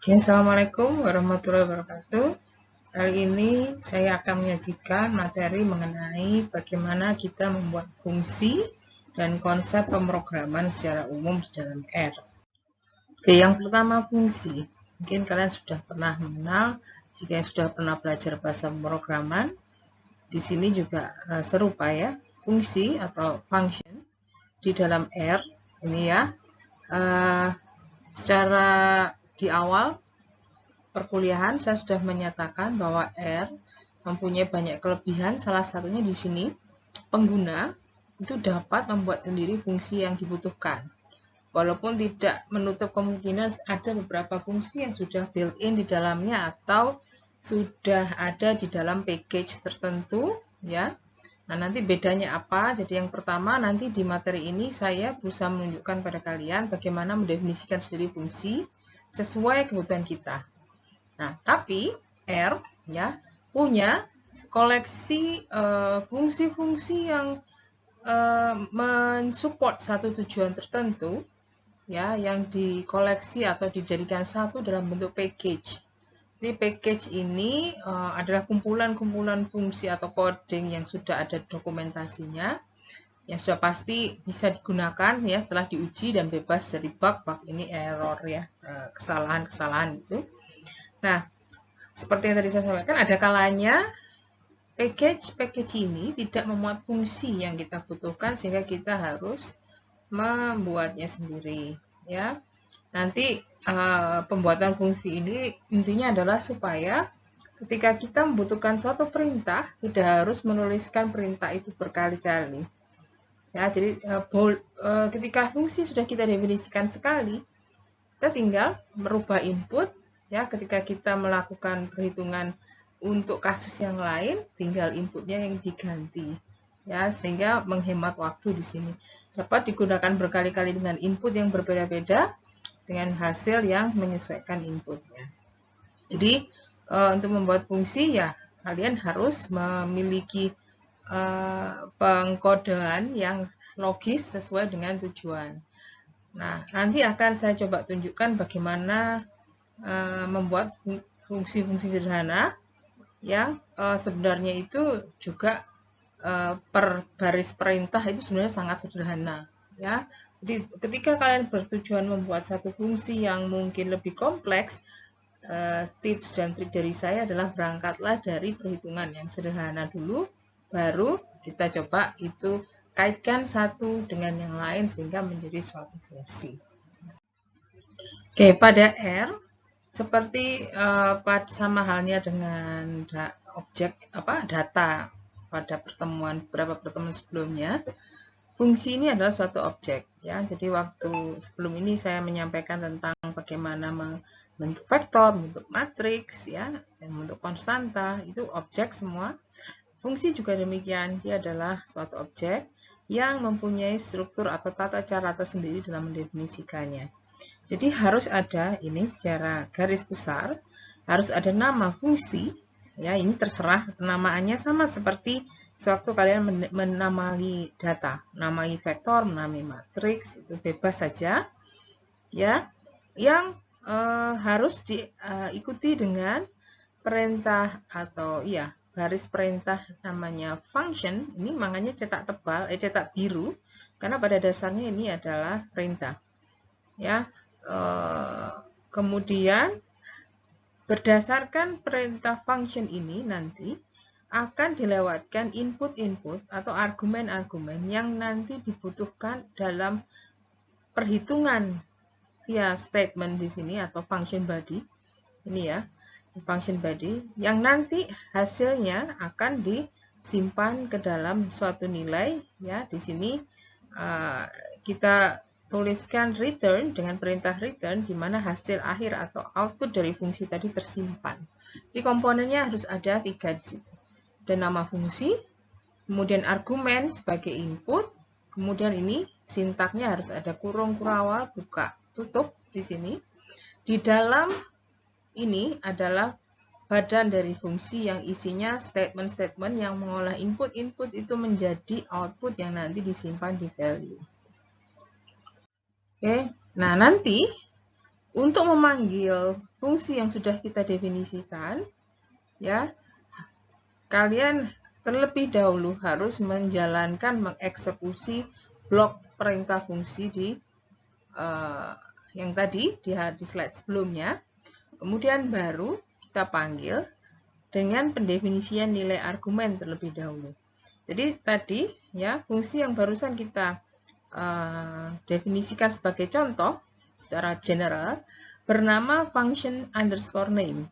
Oke, Assalamualaikum warahmatullahi wabarakatuh. Kali ini saya akan menyajikan materi mengenai bagaimana kita membuat fungsi dan konsep pemrograman secara umum di dalam R. Oke, yang pertama fungsi. Mungkin kalian sudah pernah mengenal, jika sudah pernah belajar bahasa pemrograman, di sini juga serupa ya, fungsi atau function di dalam R ini ya. Secara di awal perkuliahan saya sudah menyatakan bahwa R mempunyai banyak kelebihan, salah satunya di sini pengguna itu dapat membuat sendiri fungsi yang dibutuhkan. Walaupun tidak menutup kemungkinan ada beberapa fungsi yang sudah built-in di dalamnya atau sudah ada di dalam package tertentu ya. Nah, nanti bedanya apa? Jadi yang pertama nanti di materi ini saya berusaha menunjukkan pada kalian bagaimana mendefinisikan sendiri fungsi sesuai kebutuhan kita. Nah, tapi R ya punya koleksi fungsi-fungsi yang mensupport satu tujuan tertentu ya, yang dikoleksi atau dijadikan satu dalam bentuk package. Jadi package ini adalah kumpulan-kumpulan fungsi atau coding yang sudah ada dokumentasinya, yang sudah pasti bisa digunakan ya setelah diuji dan bebas dari bug ini error ya, kesalahan-kesalahan itu. Nah, seperti yang tadi saya sampaikan, ada kalanya package ini tidak memuat fungsi yang kita butuhkan sehingga kita harus membuatnya sendiri ya. Nanti pembuatan fungsi ini intinya adalah supaya ketika kita membutuhkan suatu perintah tidak harus menuliskan perintah itu berkali-kali. Ya, jadi ketika fungsi sudah kita definisikan sekali, kita tinggal merubah input ya, ketika kita melakukan perhitungan untuk kasus yang lain, tinggal inputnya yang diganti ya, sehingga menghemat waktu di sini. Dapat digunakan berkali-kali dengan input yang berbeda-beda dengan hasil yang menyesuaikan inputnya. Jadi untuk membuat fungsi ya kalian harus memiliki pengkodean yang logis sesuai dengan tujuan. Nah, nanti akan saya coba tunjukkan bagaimana membuat fungsi-fungsi sederhana yang sebenarnya itu juga per baris perintah itu sebenarnya sangat sederhana ya. Jadi ketika kalian bertujuan membuat satu fungsi yang mungkin lebih kompleks, tips dan trik dari saya adalah berangkatlah dari perhitungan yang sederhana dulu, baru kita coba itu kaitkan satu dengan yang lain sehingga menjadi suatu fungsi. Oke, pada R seperti sama halnya dengan objek data pada beberapa pertemuan sebelumnya, fungsi ini adalah suatu objek ya. Jadi waktu sebelum ini saya menyampaikan tentang bagaimana membentuk vektor, membentuk matriks ya, dan membentuk konstanta, itu objek semua. Fungsi juga demikian, dia adalah suatu objek yang mempunyai struktur atau tata cara tersendiri dalam mendefinisikannya. Jadi harus ada ini secara garis besar, harus ada nama fungsi, ya ini terserah penamaannya sama seperti sewaktu kalian menamai data, menamai vektor, menamai matriks, itu bebas saja, ya. Yang harus diikuti dengan perintah atau ya garis perintah namanya function. Ini makanya cetak tebal, cetak biru, karena pada dasarnya ini adalah perintah, ya. Kemudian berdasarkan perintah function ini nanti akan dilewatkan input-input atau argumen-argumen yang nanti dibutuhkan dalam perhitungan via statement di sini atau function body. Ini ya, function body yang nanti hasilnya akan disimpan ke dalam suatu nilai ya. Di sini kita tuliskan return dengan perintah return di mana hasil akhir atau output dari fungsi tadi tersimpan. Di komponennya harus ada 3 di situ. Dan nama fungsi, kemudian argumen sebagai input, kemudian ini sintaknya harus ada kurung kurawal, buka, tutup di sini. Di dalam ini adalah badan dari fungsi yang isinya statement-statement yang mengolah input-input itu menjadi output yang nanti disimpan di value. Oke, nah nanti Untuk memanggil fungsi yang sudah kita definisikan, ya, kalian terlebih dahulu harus mengeksekusi blok perintah fungsi di yang tadi di slide sebelumnya. Kemudian baru kita panggil dengan pendefinisian nilai argumen terlebih dahulu. Jadi tadi ya fungsi yang barusan kita definisikan sebagai contoh secara general bernama function underscore name.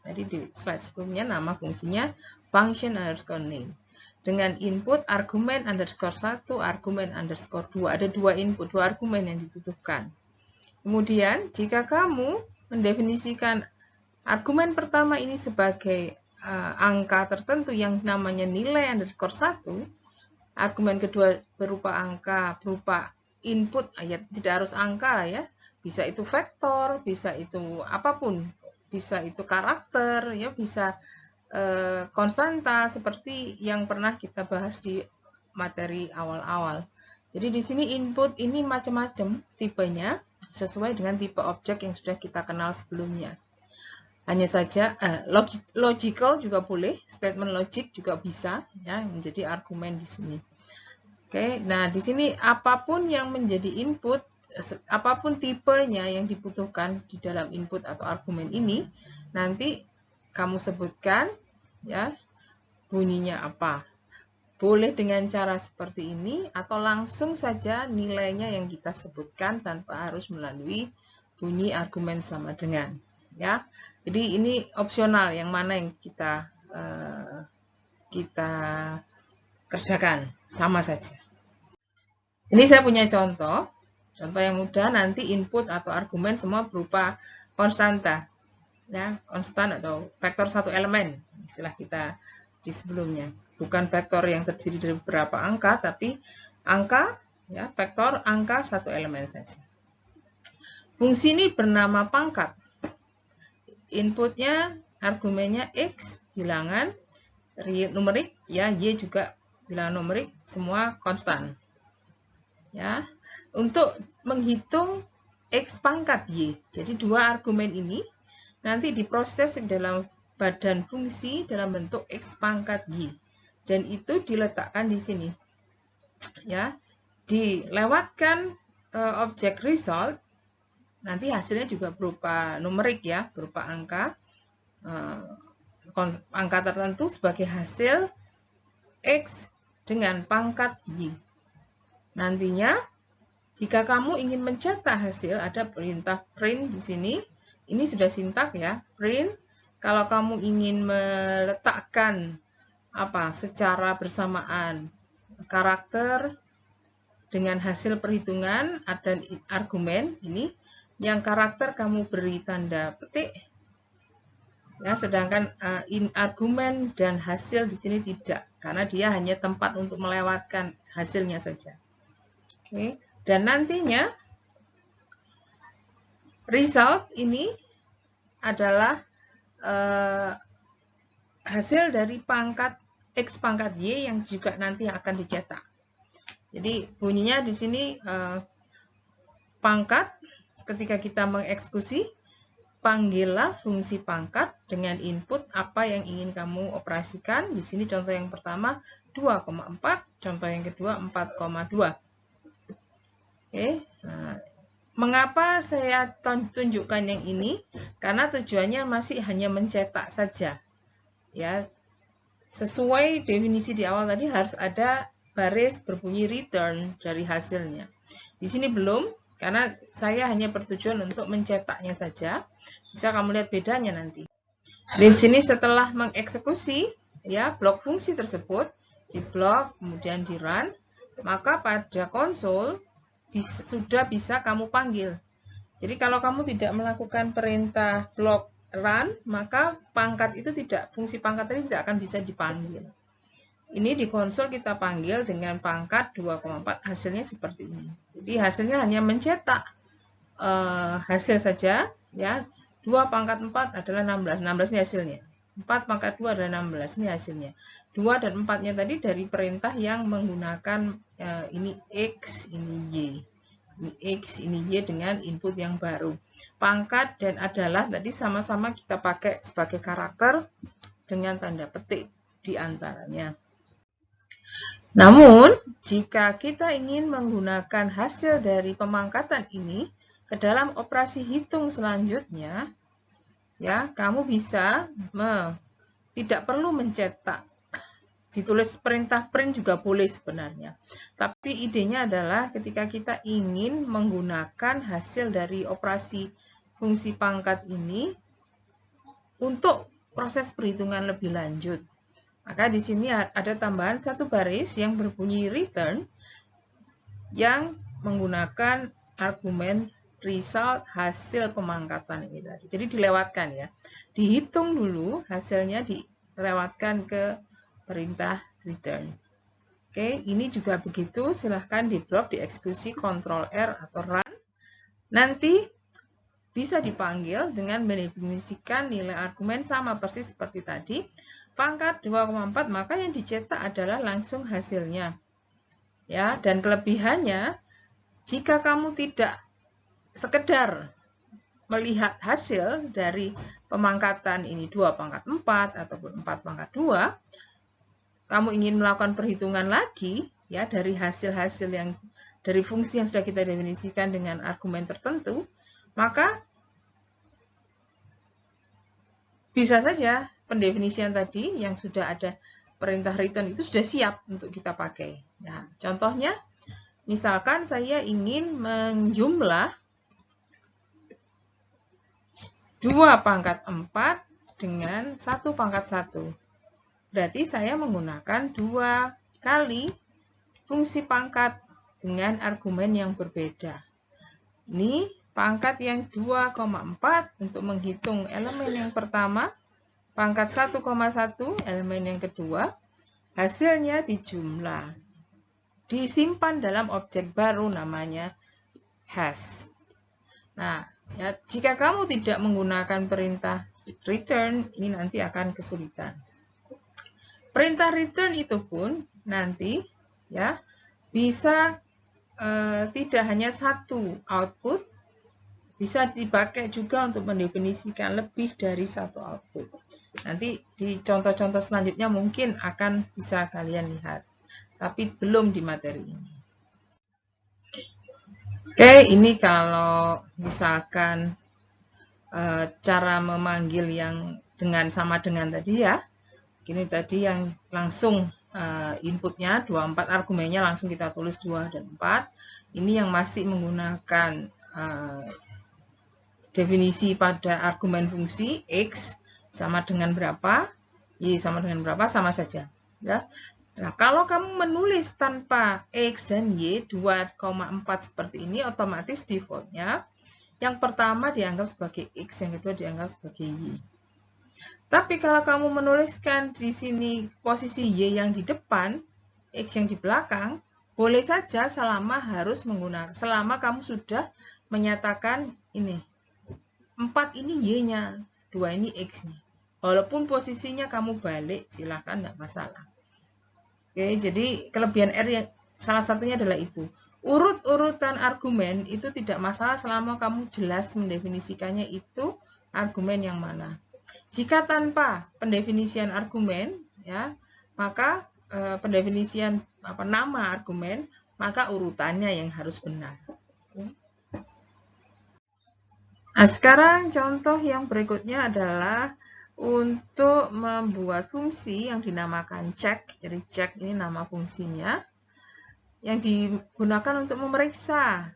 Jadi di slide sebelumnya nama fungsinya function underscore name. Dengan input argumen underscore 1, argumen underscore 2. Ada dua input, dua argumen yang dibutuhkan. Kemudian jika kamu mendefinisikan argumen pertama ini sebagai angka tertentu yang namanya nilai underscore 1, argumen kedua berupa angka, berupa input, ya tidak harus angka ya, bisa itu vektor, bisa itu apapun, bisa itu karakter, ya bisa konstanta seperti yang pernah kita bahas di materi awal-awal. Jadi di sini input ini macam-macam tipenya sesuai dengan tipe objek yang sudah kita kenal sebelumnya. Hanya saja logical juga boleh, statement logic juga bisa ya menjadi argumen di sini. Oke, nah di sini apapun yang menjadi input, apapun tipenya yang dibutuhkan di dalam input atau argumen ini, nanti kamu sebutkan ya bunyinya apa. Boleh dengan cara seperti ini atau langsung saja nilainya yang kita sebutkan tanpa harus melalui bunyi argumen sama dengan. Ya, jadi ini opsional yang mana yang kita kerjakan sama saja. Ini saya punya contoh yang mudah, nanti input atau argumen semua berupa konstanta, ya konstan atau vektor satu elemen istilah kita di sebelumnya, bukan vektor yang terdiri dari beberapa angka, tapi angka ya vektor angka satu elemen saja. Fungsi ini bernama pangkat. Inputnya argumennya X bilangan numerik, ya Y juga bilangan numerik, semua konstan. Ya, untuk menghitung X pangkat Y, jadi dua argumen ini nanti diproses dalam badan fungsi dalam bentuk X pangkat Y, dan itu diletakkan di sini. Ya, dilewatkan objek result. Nanti hasilnya juga berupa numerik ya, berupa angka tertentu sebagai hasil X dengan pangkat Y. Nantinya jika kamu ingin mencetak hasil, ada perintah print di sini. Ini sudah sintak ya, print. Kalau kamu ingin meletakkan secara bersamaan karakter dengan hasil perhitungan ada argumen ini, yang karakter kamu beri tanda petik, ya, sedangkan argumen dan hasil di sini tidak, karena dia hanya tempat untuk melewatkan hasilnya saja. Oke, dan nantinya result ini adalah hasil dari pangkat X pangkat Y yang juga nanti akan dicetak. Jadi bunyinya di sini pangkat. Ketika kita mengeksekusi, panggillah fungsi pangkat dengan input apa yang ingin kamu operasikan. Di sini contoh yang pertama 2,4, contoh yang kedua 4,2. Oke, nah, mengapa saya tunjukkan yang ini? Karena tujuannya masih hanya mencetak saja. Ya, sesuai definisi di awal tadi harus ada baris berbunyi return dari hasilnya. Di sini belum, karena saya hanya bertujuan untuk mencetaknya saja. Bisa kamu lihat bedanya nanti. Di sini setelah mengeksekusi ya blok fungsi tersebut, di blok kemudian di run, maka pada konsol sudah bisa kamu panggil. Jadi kalau kamu tidak melakukan perintah blok run, maka pangkat itu fungsi pangkat ini tidak akan bisa dipanggil. Ini di konsol kita panggil dengan pangkat 2,4, hasilnya seperti ini. Jadi hasilnya hanya mencetak hasil saja, ya. 2 pangkat 4 adalah 16. 16 ini hasilnya. 4 pangkat 2 adalah 16, ini hasilnya. 2 dan 4-nya tadi dari perintah yang menggunakan ini X, ini Y. X, ini Y dengan input yang baru. Pangkat dan adalah tadi sama-sama kita pakai sebagai karakter dengan tanda petik di antaranya. Namun, jika kita ingin menggunakan hasil dari pemangkatan ini ke dalam operasi hitung selanjutnya, ya, kamu bisa tidak perlu mencetak. Ditulis perintah print juga boleh sebenarnya. Tapi idenya adalah ketika kita ingin menggunakan hasil dari operasi fungsi pangkat ini untuk proses perhitungan lebih lanjut. Maka di sini ada tambahan satu baris yang berbunyi return yang menggunakan argumen result hasil pemangkatan ini tadi. Jadi dilewatkan ya. Dihitung dulu hasilnya, dilewatkan ke perintah return. Oke, ini juga begitu. Silahkan di blok dieksekusi Ctrl R atau run. Nanti bisa dipanggil dengan mendefinisikan nilai argumen sama persis seperti tadi. Pangkat 2,4, maka yang dicetak adalah langsung hasilnya. Ya, dan kelebihannya, jika kamu tidak sekedar melihat hasil dari pemangkatan ini 2 pangkat 4 ataupun 4 pangkat 2, kamu ingin melakukan perhitungan lagi ya dari hasil-hasil yang dari fungsi yang sudah kita definisikan dengan argumen tertentu, maka bisa saja pendefinisian tadi yang sudah ada perintah return itu sudah siap untuk kita pakai. Nah, contohnya, misalkan saya ingin menjumlah 2 pangkat 4 dengan 1 pangkat 1. Berarti saya menggunakan 2 kali fungsi pangkat dengan argumen yang berbeda. Ini pangkat yang 2,4 untuk menghitung elemen yang pertama, pangkat 1,1 elemen yang kedua, hasilnya dijumlah. Disimpan dalam objek baru namanya hash. Nah, ya, jika kamu tidak menggunakan perintah return, ini nanti akan kesulitan. Perintah return itu pun nanti ya bisa tidak hanya satu output, bisa dipakai juga untuk mendefinisikan lebih dari satu output. Nanti di contoh-contoh selanjutnya mungkin akan bisa kalian lihat, tapi belum di materi ini. Oke, ini kalau misalkan cara memanggil yang sama dengan tadi ya. Ini tadi yang langsung inputnya 24, argumennya langsung kita tulis 2 dan 4. Ini yang masih menggunakan definisi pada argumen fungsi X sama dengan berapa, Y sama dengan berapa, sama saja. Ya. Nah, kalau kamu menulis tanpa X dan Y 2,4 seperti ini, otomatis defaultnya yang pertama dianggap sebagai X, yang kedua dianggap sebagai Y. Tapi kalau kamu menuliskan di sini posisi Y yang di depan, X yang di belakang, boleh saja selama kamu sudah menyatakan ini. 4 ini Y-nya, 2 ini X-nya. Walaupun posisinya kamu balik, silahkan, tidak masalah. Oke, jadi kelebihan R yang salah satunya adalah itu. Urut-urutan argumen itu tidak masalah selama kamu jelas mendefinisikannya itu argumen yang mana. Jika tanpa pendefinisian argumen, ya, maka pendefinisian nama argumen, maka urutannya yang harus benar. Oke. Nah, sekarang contoh yang berikutnya adalah untuk membuat fungsi yang dinamakan check. Jadi check ini nama fungsinya yang digunakan untuk memeriksa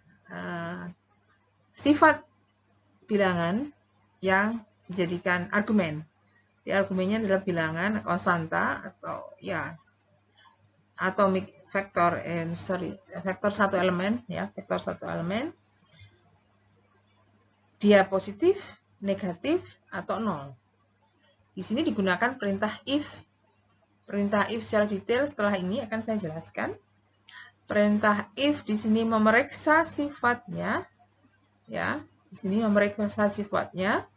sifat bilangan yang dijadikan argumen. Di argumennya adalah bilangan konstanta atau ya atomic vector vektor satu elemen ya, vektor satu elemen. Dia positif, negatif atau 0. Di sini digunakan perintah if. Perintah if secara detail setelah ini akan saya jelaskan. Perintah if di sini memeriksa sifatnya ya, di sini memeriksa sifatnya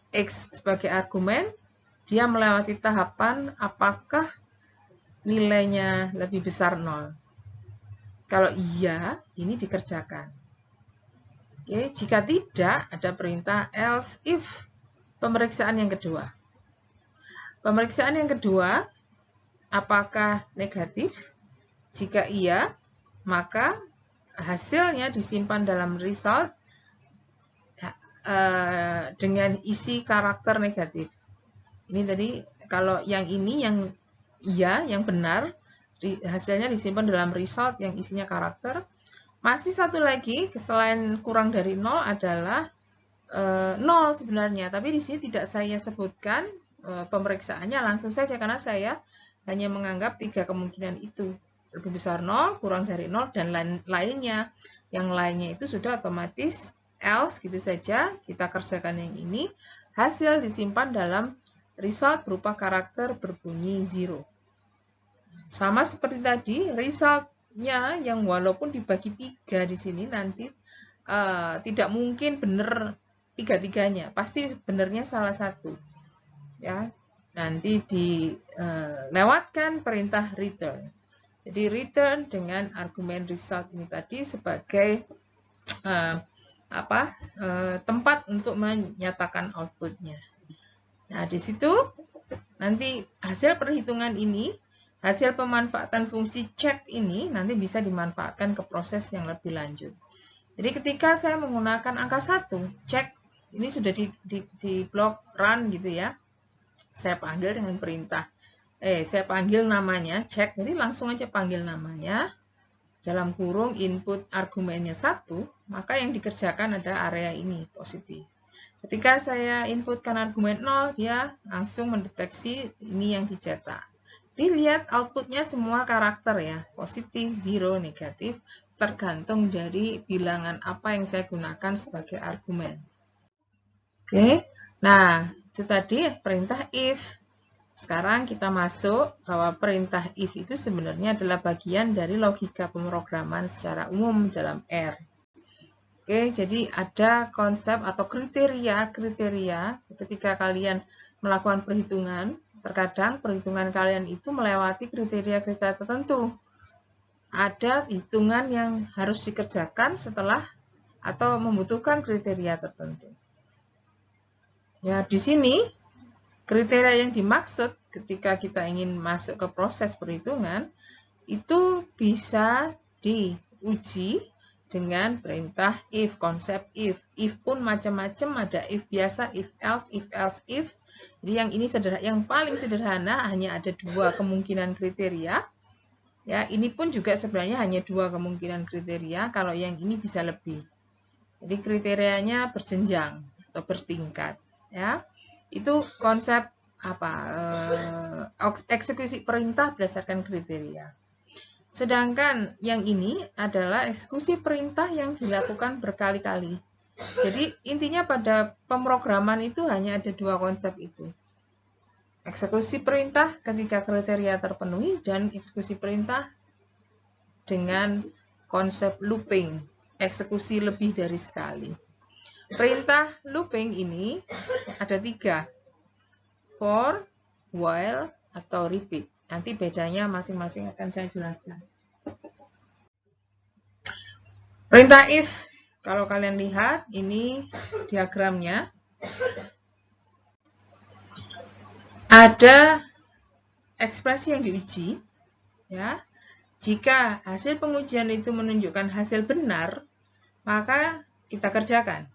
X sebagai argumen, dia melewati tahapan apakah nilainya lebih besar 0. Kalau iya, ini dikerjakan. Oke, jika tidak, ada perintah else if. Pemeriksaan yang kedua. Pemeriksaan yang kedua, apakah negatif? Jika iya, maka hasilnya disimpan dalam result dengan isi karakter negatif. Ini tadi, kalau yang ini yang iya, yang benar, hasilnya disimpan dalam result yang isinya karakter. Masih satu lagi, selain kurang dari 0 adalah 0 sebenarnya, tapi di sini tidak saya sebutkan pemeriksaannya langsung saja karena saya hanya menganggap 3 kemungkinan itu. Lebih besar 0, kurang dari 0, dan lainnya. Yang lainnya itu sudah otomatis else gitu saja, kita kerjakan yang ini, hasil disimpan dalam result berupa karakter berbunyi 0. Sama seperti tadi, resultnya yang walaupun dibagi 3 di sini nanti tidak mungkin benar tiga-tiganya, pasti benarnya salah satu. Ya, nanti dilewatkan perintah return. Jadi return dengan argumen result ini tadi sebagai tempat untuk menyatakan outputnya. Nah, di situ nanti hasil perhitungan ini, hasil pemanfaatan fungsi check ini nanti bisa dimanfaatkan ke proses yang lebih lanjut. Jadi ketika saya menggunakan angka 1, check, ini sudah di blok run gitu ya. Saya panggil dengan perintah, saya panggil namanya, check, jadi langsung aja panggil namanya. Dalam kurung input argumennya 1, maka yang dikerjakan ada area ini, positif. Ketika saya inputkan argumen 0, dia langsung mendeteksi ini yang dicetak. Dilihat outputnya semua karakter ya, positif, 0, negatif, tergantung dari bilangan apa yang saya gunakan sebagai argumen. Oke, nah itu tadi perintah if. Sekarang kita masuk bahwa perintah if itu sebenarnya adalah bagian dari logika pemrograman secara umum dalam R. Oke, jadi ada konsep atau kriteria ketika kalian melakukan perhitungan, terkadang perhitungan kalian itu melewati kriteria-kriteria tertentu. Ada hitungan yang harus dikerjakan setelah atau membutuhkan kriteria tertentu. Ya, di sini kriteria yang dimaksud ketika kita ingin masuk ke proses perhitungan itu bisa diuji dengan perintah if, konsep if. If pun macam-macam, ada if biasa, if else, if. Jadi yang ini yang paling sederhana hanya ada 2 kemungkinan kriteria. Ya, ini pun juga sebenarnya hanya 2 kemungkinan kriteria, kalau yang ini bisa lebih. Jadi kriterianya berjenjang atau bertingkat, ya. Itu konsep eksekusi perintah berdasarkan kriteria. Sedangkan yang ini adalah eksekusi perintah yang dilakukan berkali-kali. Jadi intinya pada pemrograman itu hanya ada 2 konsep itu. Eksekusi perintah ketika kriteria terpenuhi dan eksekusi perintah dengan konsep looping, eksekusi lebih dari sekali. Perintah looping ini ada 3, for, while, atau repeat. Nanti bedanya masing-masing akan saya jelaskan. Perintah if, kalau kalian lihat, ini diagramnya. Ada ekspresi yang diuji, ya. Jika hasil pengujian itu menunjukkan hasil benar, maka kita kerjakan.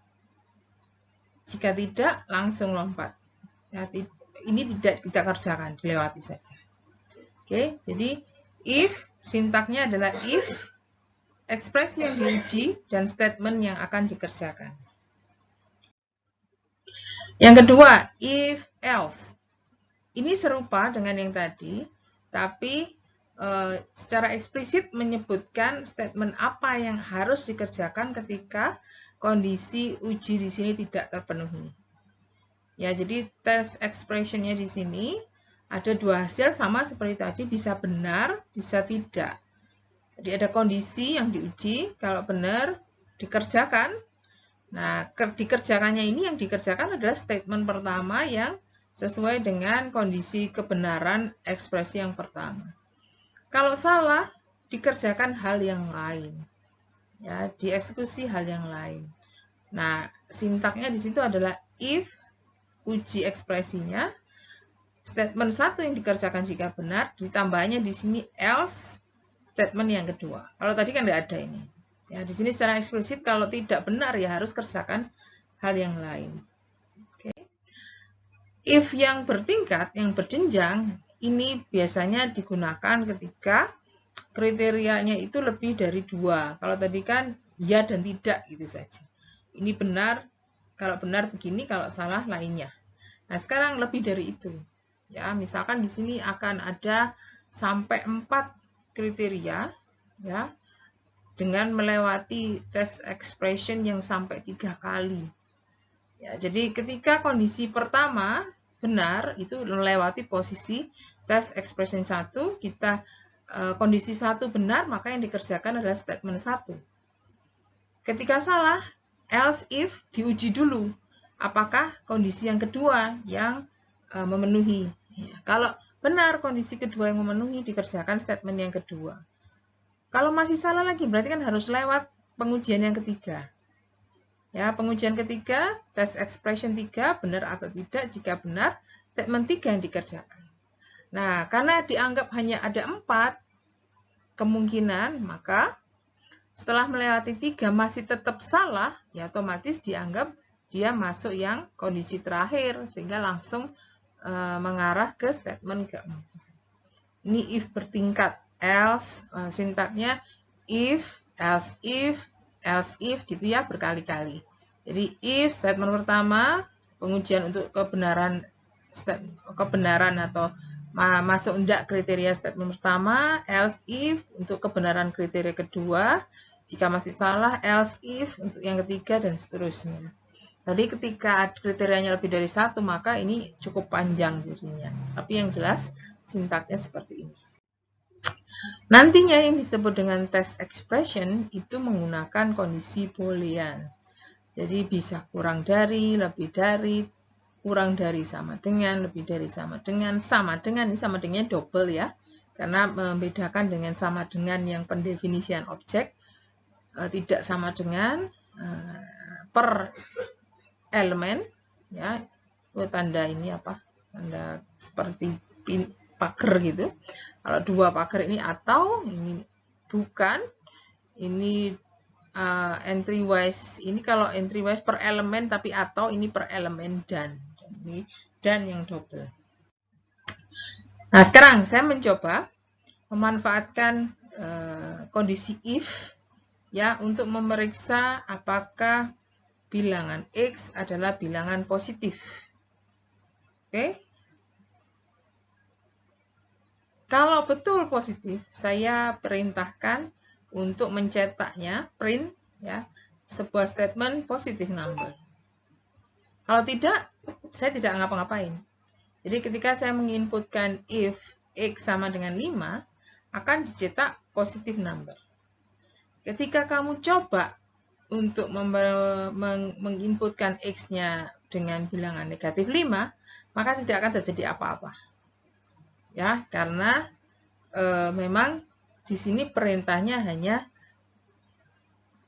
Jika tidak, langsung lompat. Ya, ini tidak kita kerjakan, dilewati saja. Oke, jadi if, sintaknya adalah if, ekspresi yang diuji, dan statement yang akan dikerjakan. Yang kedua, if else. Ini serupa dengan yang tadi, tapi secara eksplisit menyebutkan statement apa yang harus dikerjakan ketika kondisi uji di sini tidak terpenuhi. Ya, jadi test expression-nya di sini ada 2 hasil sama seperti tadi, bisa benar, bisa tidak. Jadi ada kondisi yang diuji, kalau benar dikerjakan. Nah, dikerjakannya ini yang dikerjakan adalah statement pertama yang sesuai dengan kondisi kebenaran ekspresi yang pertama. Kalau salah, dikerjakan hal yang lain. Ya, dieksekusi hal yang lain. Nah, sintaknya di situ adalah if, uji ekspresinya, statement 1 yang dikerjakan jika benar, ditambahnya di sini else, statement yang kedua. Kalau tadi kan tidak ada ini. Ya, di sini secara eksplisit kalau tidak benar ya harus kerjakan hal yang lain. Oke. If yang bertingkat, yang berjenjang, ini biasanya digunakan ketika kriterianya itu lebih dari 2. Kalau tadi kan ya dan tidak gitu saja. Ini benar, kalau benar begini, kalau salah lainnya. Nah, sekarang lebih dari itu. Ya, misalkan di sini akan ada sampai 4 kriteria ya dengan melewati test expression yang sampai 3 kali. Ya, jadi ketika kondisi pertama benar itu melewati posisi test expression 1, kita kondisi 1 benar, maka yang dikerjakan adalah statement 1. Ketika salah, else if diuji dulu apakah kondisi yang kedua yang memenuhi. Ya, kalau benar kondisi kedua yang memenuhi, dikerjakan statement yang kedua. Kalau masih salah lagi, berarti kan harus lewat pengujian yang ketiga. Ya, pengujian ketiga, test expression 3, benar atau tidak. Jika benar, statement 3 yang dikerjakan. Nah, karena dianggap hanya ada 4 kemungkinan, maka setelah melewati 3 masih tetap salah, ya otomatis dianggap dia masuk yang kondisi terakhir, sehingga langsung mengarah ke statement keempat. Ini if bertingkat, else, sintaknya if, else if gitu ya, berkali-kali. Jadi if statement pertama, pengujian untuk kebenaran atau masuk enggak kriteria statement pertama, else if untuk kebenaran kriteria kedua, jika masih salah, else if untuk yang ketiga, dan seterusnya. Tadi ketika kriterianya lebih dari 1, maka ini cukup panjang jadinya. Tapi yang jelas sintaknya seperti ini. Nantinya yang disebut dengan test expression itu menggunakan kondisi boolean. Jadi bisa kurang dari, lebih dari, kurang dari sama dengan, lebih dari sama dengan, ini sama dengannya double ya. Karena membedakan dengan sama dengan yang pendefinisian objek, tidak sama dengan per elemen ya, itu tanda ini apa, tanda seperti pagar gitu. Kalau 2 pagar ini atau, ini bukan, ini entry wise, ini kalau entry wise per elemen, tapi atau ini per elemen dan ini dan yang double. Nah, sekarang saya mencoba memanfaatkan kondisi if ya untuk memeriksa apakah bilangan X adalah bilangan positif. Oke. Kalau betul positif, saya perintahkan untuk mencetaknya, print ya, sebuah statement positive number. Kalau tidak, saya tidak ngapa-ngapain. Jadi ketika saya menginputkan if X sama dengan 5, akan dicetak positive number. Ketika kamu coba untuk menginputkan X-nya dengan bilangan negatif 5, maka tidak akan terjadi apa-apa. Ya, karena memang di sini perintahnya hanya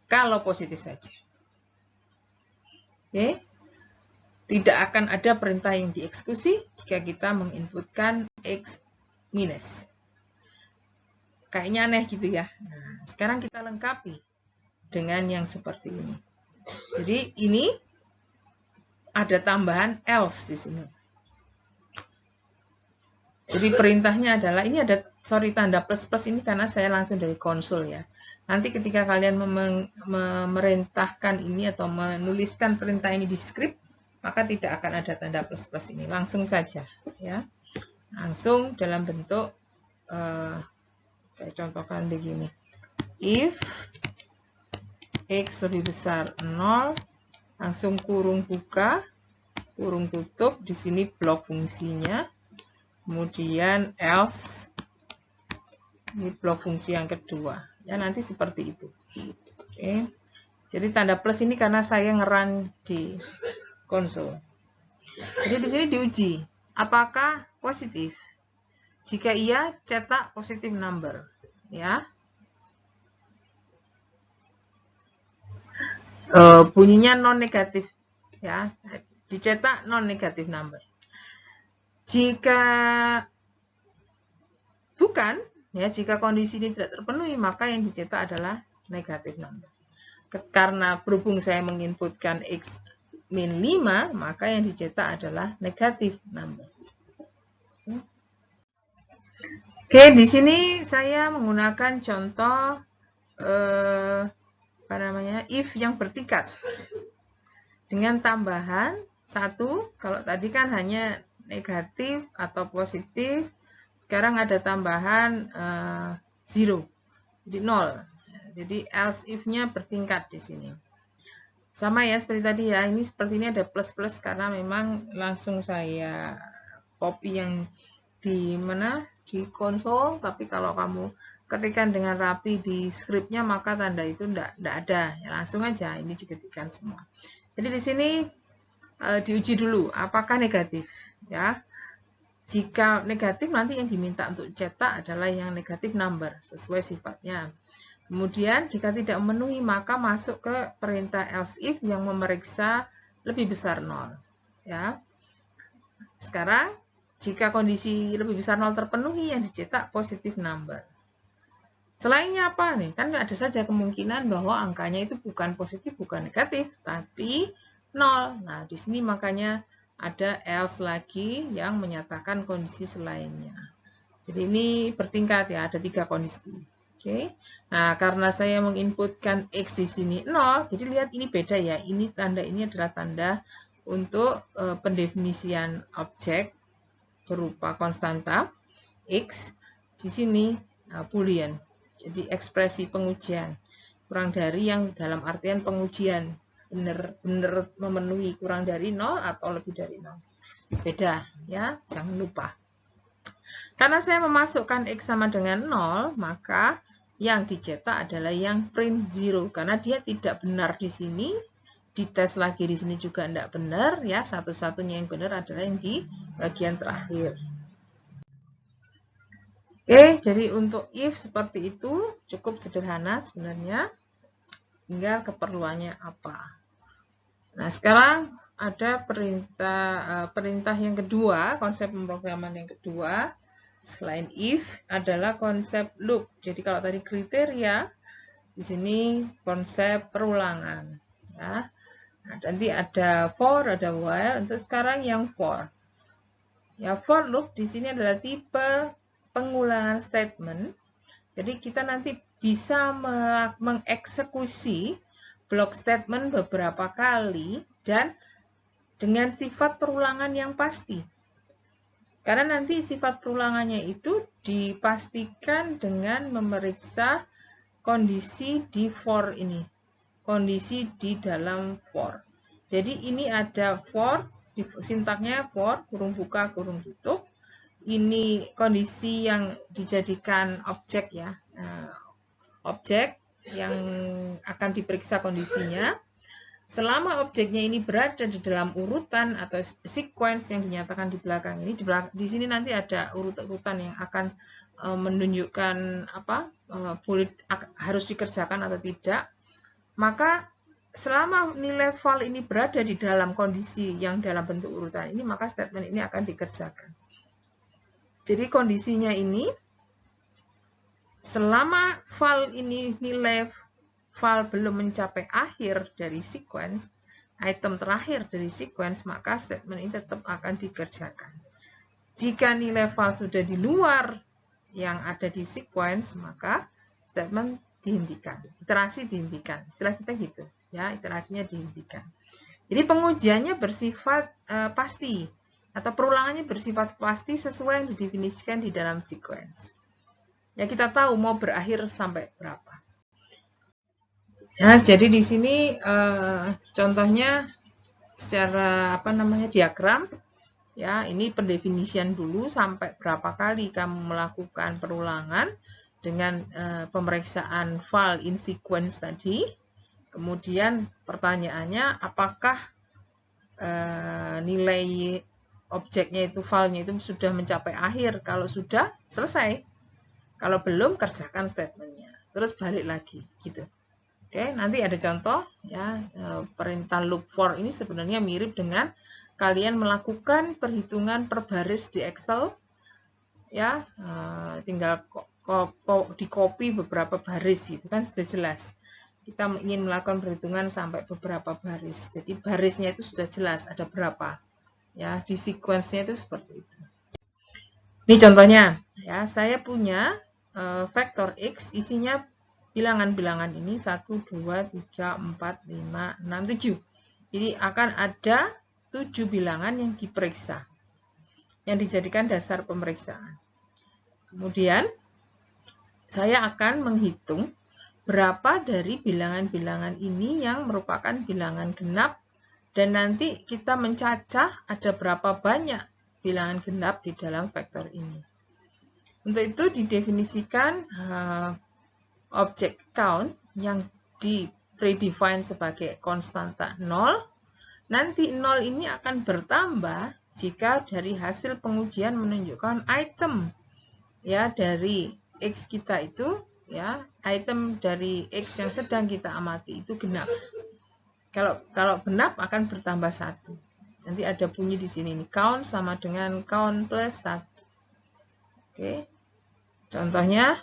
kalau positif saja. Oke. Tidak akan ada perintah yang dieksekusi jika kita menginputkan X minus. Kayaknya aneh gitu ya. Nah, sekarang kita lengkapi dengan yang seperti ini. Jadi ini ada tambahan else di sini. Jadi perintahnya adalah, ini ada tanda plus-plus ini karena saya langsung dari konsol ya. Nanti ketika kalian memerintahkan ini atau menuliskan perintah ini di script, maka tidak akan ada tanda plus-plus ini. Langsung saja ya. Langsung dalam bentuk saya contohkan begini. If X lebih besar 0, langsung kurung buka, kurung tutup, di sini blok fungsinya, kemudian else, ini blok fungsi yang kedua, ya nanti seperti itu. Oke. Jadi tanda plus ini karena saya ngerun di konsol. Jadi di sini diuji, apakah positif? Jika iya, cetak positive number, ya. bunyinya non negatif, ya, dicetak non negatif number. Jika bukan, ya, jika kondisi ini tidak terpenuhi, maka yang dicetak adalah negatif number. Karena berhubung saya menginputkan X min 5, maka yang dicetak adalah negatif number. Oke, di sini saya menggunakan contoh if yang bertingkat dengan tambahan 1. Kalau tadi kan hanya negatif atau positif, sekarang ada tambahan 0, jadi 0. Jadi else if-nya bertingkat di sini. Sama ya seperti tadi ya, ini seperti ini ada plus-plus karena memang langsung saya copy yang di mana di konsol, tapi kalau kamu ketikkan dengan rapi di scriptnya maka tanda itu enggak ada, ya, langsung aja ini diketikkan semua. Jadi di sini diuji dulu apakah negatif, ya. Jika negatif nanti yang diminta untuk cetak adalah yang negatif number sesuai sifatnya. Kemudian jika tidak memenuhi maka masuk ke perintah else if yang memeriksa lebih besar 0, ya. Sekarang jika kondisi lebih besar 0 terpenuhi, yang dicetak positif number. Selainnya apa nih? Kan ada saja kemungkinan bahwa angkanya itu bukan positif, bukan negatif, tapi 0. Nah, di sini makanya ada else lagi yang menyatakan kondisi selainnya. Jadi ini bertingkat ya, ada 3 kondisi. Oke. Nah, karena saya menginputkan X di sini 0, jadi lihat ini beda ya. Ini tanda ini adalah tanda untuk pendefinisian objek berupa konstanta X, di sini boolean, jadi ekspresi pengujian kurang dari yang dalam artian pengujian benar-benar memenuhi kurang dari 0 atau lebih dari 0, beda ya, jangan lupa. Karena saya memasukkan X sama dengan 0, maka yang dicetak adalah yang print 0 karena dia tidak benar di sini. Dites lagi di sini juga tidak benar, ya, satu-satunya yang benar adalah yang di bagian terakhir. Oke, jadi untuk if seperti itu cukup sederhana sebenarnya, tinggal keperluannya apa. Nah, sekarang ada perintah yang kedua, konsep pemrograman yang kedua selain if adalah konsep loop. Jadi kalau tadi kriteria, di sini konsep perulangan, ya. Nah, nanti ada for, ada while. Untuk sekarang yang for. Ya, for loop di sini adalah tipe pengulangan statement. Jadi kita nanti bisa mengeksekusi blok statement beberapa kali dan dengan sifat perulangan yang pasti. Karena nanti sifat perulangannya itu dipastikan dengan memeriksa kondisi di for ini. Kondisi di dalam for. Jadi ini ada for, sintaknya for, kurung buka, kurung tutup. Ini kondisi yang dijadikan objek ya, objek yang akan diperiksa kondisinya. Selama objeknya ini berada di dalam urutan atau sequence yang dinyatakan di belakang ini, di sini nanti ada urutan yang akan menunjukkan apa harus dikerjakan atau tidak. Maka selama nilai val ini berada di dalam kondisi yang dalam bentuk urutan ini, maka statement ini akan dikerjakan. Jadi kondisinya ini, selama val ini nilai val belum mencapai akhir dari sequence, item terakhir dari sequence, maka statement ini tetap akan dikerjakan. Jika nilai val sudah di luar yang ada di sequence, maka statement dihentikan, iterasi dihentikan. Istilah kita gitu, ya, iterasinya dihentikan. Jadi pengujiannya bersifat pasti atau perulangannya bersifat pasti sesuai yang didefinisikan di dalam sequence. Ya, kita tahu mau berakhir sampai berapa. Ya, jadi di sini contohnya secara diagram. Ya, ini pendefinisian dulu sampai berapa kali kamu melakukan perulangan dengan pemeriksaan val in sequence tadi. Kemudian pertanyaannya, apakah nilai objeknya itu, valnya itu sudah mencapai akhir? Kalau sudah, selesai. Kalau belum, kerjakan statementnya. Terus balik lagi, gitu. Oke, nanti ada contoh ya. Perintah look for ini sebenarnya mirip dengan kalian melakukan perhitungan per baris di Excel ya, tinggal di copy beberapa baris itu kan sudah jelas. Kita ingin melakukan perhitungan sampai beberapa baris. Jadi barisnya itu sudah jelas ada berapa. Ya, di sequence-nya itu seperti itu. Ini contohnya ya, saya punya vektor X isinya bilangan-bilangan ini 1, 2, 3, 4, 5, 6, 7. Jadi akan ada 7 bilangan yang diperiksa, yang dijadikan dasar pemeriksaan. Kemudian saya akan menghitung berapa dari bilangan-bilangan ini yang merupakan bilangan genap, dan nanti kita mencacah ada berapa banyak bilangan genap di dalam vektor ini. Untuk itu didefinisikan objek count yang di predefine sebagai konstanta 0. Nanti 0 ini akan bertambah jika dari hasil pengujian menunjukkan item ya dari X kita itu ya, item dari X yang sedang kita amati itu genap. Kalau genap akan bertambah 1. Nanti ada bunyi di sini nih, count sama dengan count plus 1. Oke. Contohnya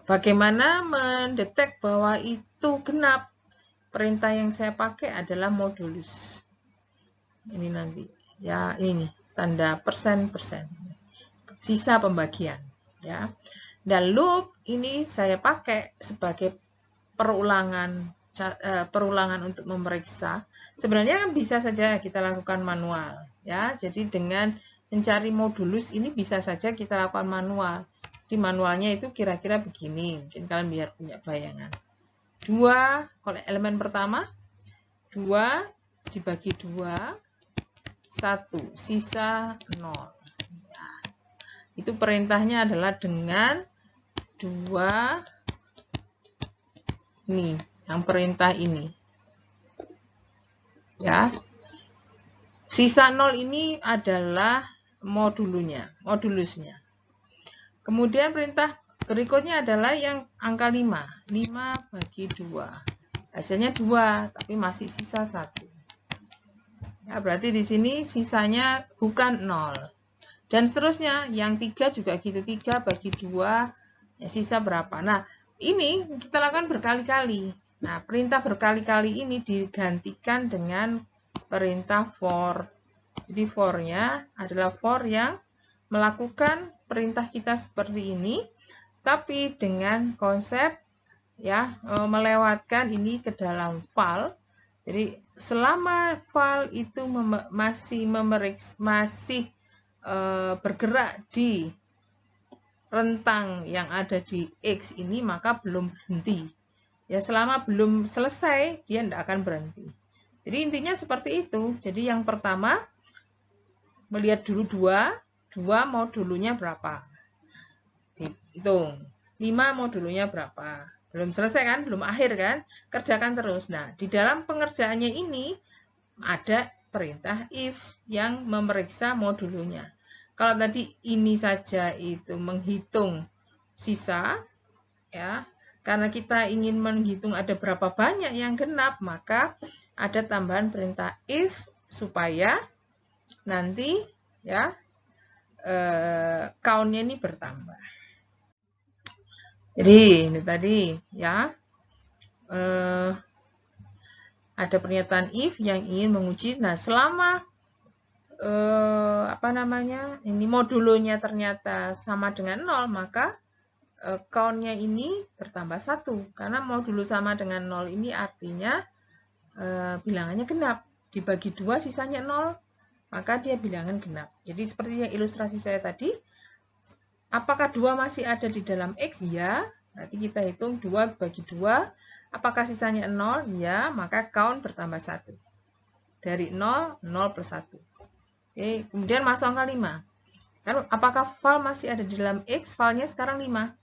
bagaimana mendetek bahwa itu genap? Perintah yang saya pakai adalah modulus. Ini nanti ya, ini tanda persen, sisa pembagian ya. Dan loop ini saya pakai sebagai perulangan untuk memeriksa. Sebenarnya kan bisa saja kita lakukan manual ya. Jadi dengan mencari modulus ini bisa saja kita lakukan manual. Di manualnya itu kira-kira begini, mungkin kalian biar punya bayangan. 2, kalau elemen pertama 2 dibagi 2, 1, sisa 0. Ya. Itu perintahnya adalah dengan 2 nih, yang perintah ini. Ya. Sisa 0 ini adalah modulusnya. Kemudian perintah berikutnya adalah yang angka 5. 5 bagi 2. Hasilnya 2, tapi masih sisa 1. Ya, berarti di sini sisanya bukan 0. Dan seterusnya, yang 3 juga gitu. 3 bagi 2, ya sisa berapa? Nah, ini kita lakukan berkali-kali. Nah, perintah berkali-kali ini digantikan dengan perintah for. Jadi for-nya adalah for yang melakukan perintah kita seperti ini, tapi dengan konsep ya melewatkan ini ke dalam file. Jadi selama file itu masih bergerak di rentang yang ada di X ini, maka belum berhenti. Ya, selama belum selesai dia tidak akan berhenti. Jadi intinya seperti itu. Jadi yang pertama melihat dulu 2 modulnya berapa. Hitung. 5 modulnya berapa. Belum selesai kan? Belum akhir kan? Kerjakan terus. Nah, di dalam pengerjaannya ini ada perintah if yang memeriksa modulnya. Kalau tadi ini saja itu menghitung sisa, ya, karena kita ingin menghitung ada berapa banyak yang genap, maka ada tambahan perintah if supaya nanti ya count-nya ini bertambah. Jadi ini tadi ya ada pernyataan if yang ingin menguji. Nah, selama ini modulonya ternyata sama dengan 0, maka count-nya ini bertambah 1. Karena modulo sama dengan 0 ini artinya bilangannya genap. Dibagi 2 sisanya 0, maka dia bilangan genap. Jadi seperti yang ilustrasi saya tadi, apakah 2 masih ada di dalam X? Ya. Nanti kita hitung 2 bagi 2. Apakah sisanya 0? Ya, maka count bertambah 1. Dari 0, 0 plus 1. Oke, kemudian masuk angka 5. Lalu, apakah file masih ada di dalam X? Filenya sekarang 5.